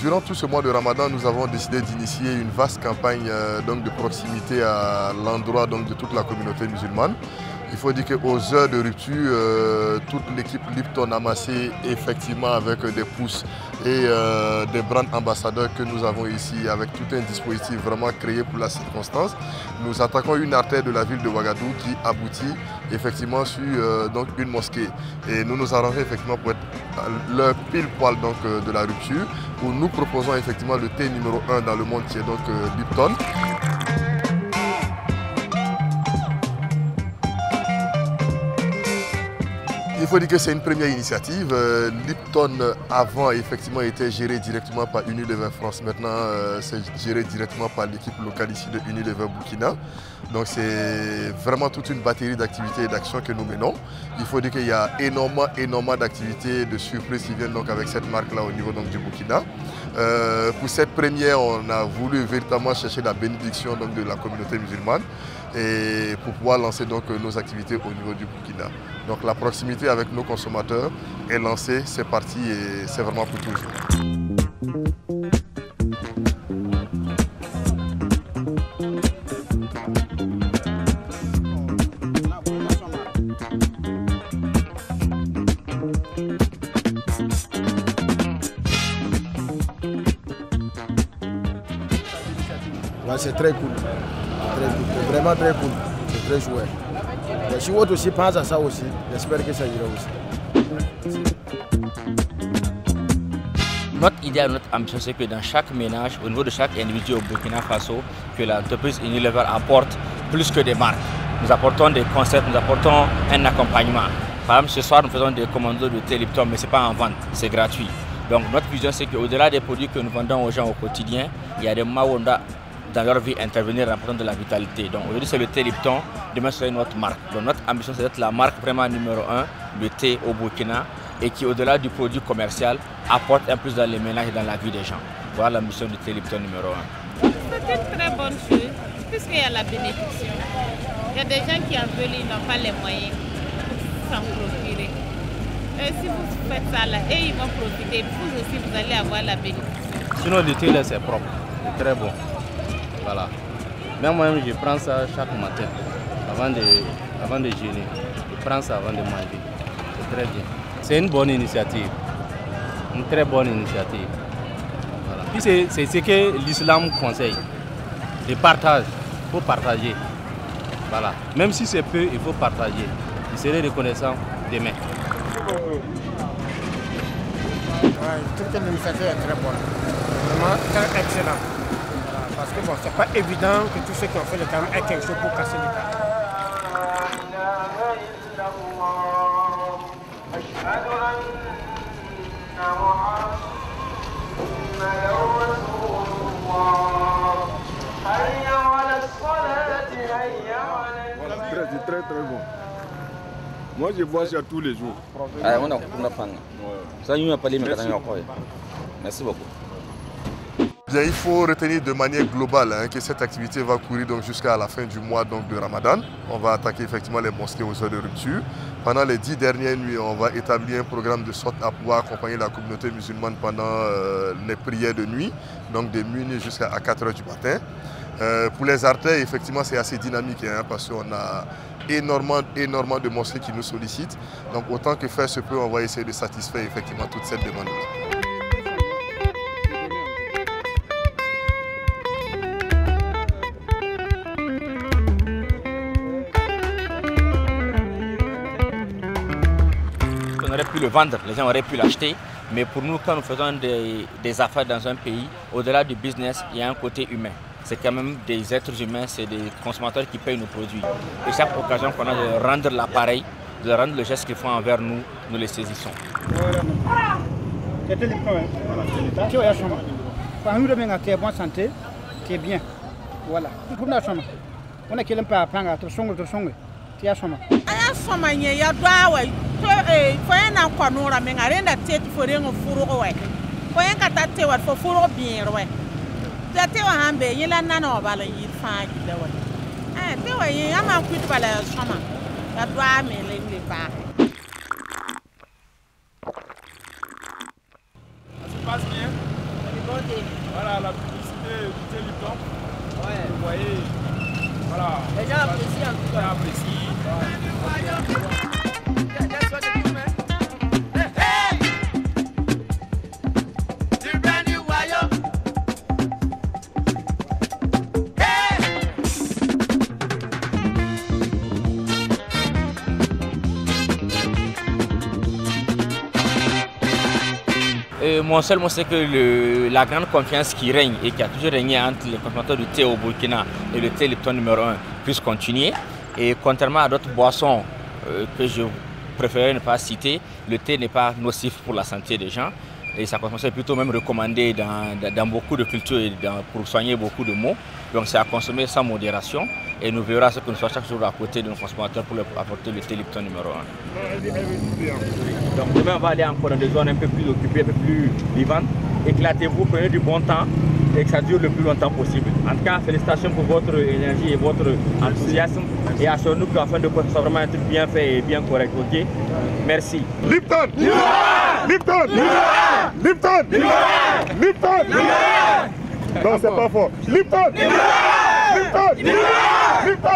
durant tout ce mois de Ramadan, nous avons décidé d'initier une vaste campagne donc de proximité à l'endroit de toute la communauté musulmane. Il faut dire qu'aux heures de rupture, toute l'équipe Lipton a massé effectivement avec des pouces et des brand ambassadeurs que nous avons ici avec tout un dispositif vraiment créé pour la circonstance. Nous attaquons une artère de la ville de Ouagadougou qui aboutit effectivement sur donc une mosquée. Et nous nous arrangeons effectivement pour être le pile poil de la rupture où nous proposons effectivement le thé numéro 1 dans le monde qui est donc Lipton. Il faut dire que c'est une première initiative. Lipton avant effectivement était géré directement par Unilever France. Maintenant c'est géré directement par l'équipe locale ici de Unilever Burkina. Donc c'est vraiment toute une batterie d'activités et d'actions que nous menons. Il faut dire qu'il y a énormément d'activités, de surprises qui viennent donc avec cette marque-là au niveau du Burkina. Pour cette première, on a voulu véritablement chercher la bénédiction de la communauté musulmane et pour pouvoir lancer nos activités au niveau du Burkina. Donc la proximité avec nos consommateurs est lancée, c'est parti et c'est vraiment pour toujours. C'est très cool, c'est vraiment très cool, c'est très chouette. Et si vous aussi pense à ça aussi, j'espère que ça ira aussi. Notre idée, notre ambition, c'est que dans chaque ménage, au niveau de chaque individu au Burkina Faso, que l'entreprise Unilever apporte plus que des marques. Nous apportons des concepts, nous apportons un accompagnement. Par exemple, ce soir, nous faisons des commandos de thé Lipton, mais ce n'est pas en vente, c'est gratuit. Donc notre vision, c'est qu'au-delà des produits que nous vendons aux gens au quotidien, il y a des moments où on doit dans leur vie intervenir en apportant de la vitalité. Donc aujourd'hui c'est le thé Lipton, demain c'est notre marque. Donc notre ambition c'est d'être la marque vraiment numéro 1, le thé au Burkina, et qui au-delà du produit commercial apporte un plus dans les ménages et dans la vie des gens. Voilà la mission du thé Lipton numéro 1. C'est une très bonne chose, puisqu'il y a la bénédiction. Il y a des gens qui en veulent, ils n'ont pas les moyens pour s'en procurer. Et si vous faites ça là, et ils vont profiter, vous aussi vous allez avoir la bénédiction. Sinon le thé là c'est propre, c'est très bon. Voilà. Même moi-même, je prends ça chaque matin avant de jeûner. Je prends ça avant de manger. C'est très bien. C'est une bonne initiative. Une très bonne initiative. Voilà. Puis c'est ce que l'islam conseille. Le partage. Il faut partager. Voilà. Même si c'est peu, il faut partager. Je serai reconnaissant demain. Ouais, je trouve que l'initiative est très bonne. Vraiment très excellent. Parce que bon, c'est pas évident que tous ceux qui ont fait le terme aient quelque chose pour casser le terme. C'est très bon. Moi je bois ça tous les jours. Merci beaucoup. Bien, il faut retenir de manière globale que cette activité va courir jusqu'à la fin du mois de Ramadan. On va attaquer effectivement les mosquées aux heures de rupture. Pendant les 10 dernières nuits, on va établir un programme de sorte à pouvoir accompagner la communauté musulmane pendant les prières de nuit, donc de minuit jusqu'à 4 h du matin. Pour les artères, effectivement, c'est assez dynamique parce qu'on a énormément de mosquées qui nous sollicitent. Donc autant que faire se peut, on va essayer de satisfaire effectivement toute cette demande-là. On aurait pu le vendre, les gens auraient pu l'acheter, mais pour nous, quand nous faisons des affaires dans un pays, au-delà du business, il y a un côté humain. C'est quand même des êtres humains, c'est des consommateurs qui payent nos produits. Et chaque occasion qu'on a de rendre l'appareil, de rendre le geste qu'ils font envers nous, nous les saisissons. Tu es bonne santé, tu es bien. Voilà. On a quelqu'un pas à prendre à ton son, tu as son. Foyen na kwanora menga renda tete forengo furo we foyen kata te wat fo furo bien we te wa hambe yela nana bala yi fa gida we te wa yi ama kwit bala soma ya doa me le le ba. Ça se passe bien. Mon seul mot, c'est que la grande confiance qui règne et qui a toujours régné entre les consommateurs du thé au Burkina et le thé Lipton numéro 1 puisse continuer. Et contrairement à d'autres boissons que je préférerais ne pas citer, le thé n'est pas nocif pour la santé des gens. Et sa consommation est plutôt même recommandée dans beaucoup de cultures et pour soigner beaucoup de maux. Donc c'est à consommer sans modération. Et nous verrons ce que nous sommes chaque jour à côté de nos consommateurs pour leur apporter le thé Lipton numéro 1. Donc demain on va aller encore dans des zones un peu plus occupées, un peu plus vivantes. Éclatez-vous, prenez du bon temps et que ça dure le plus longtemps possible. En tout cas, félicitations pour votre énergie et votre enthousiasme. Et assurez-nous qu'en fin de compte, ce soit vraiment un truc bien fait et bien correct. Ok? Merci. Lipton! Lipton! Lipton! Lipton! Non, c'est pas fort. Lipton! Lipton! Lipton!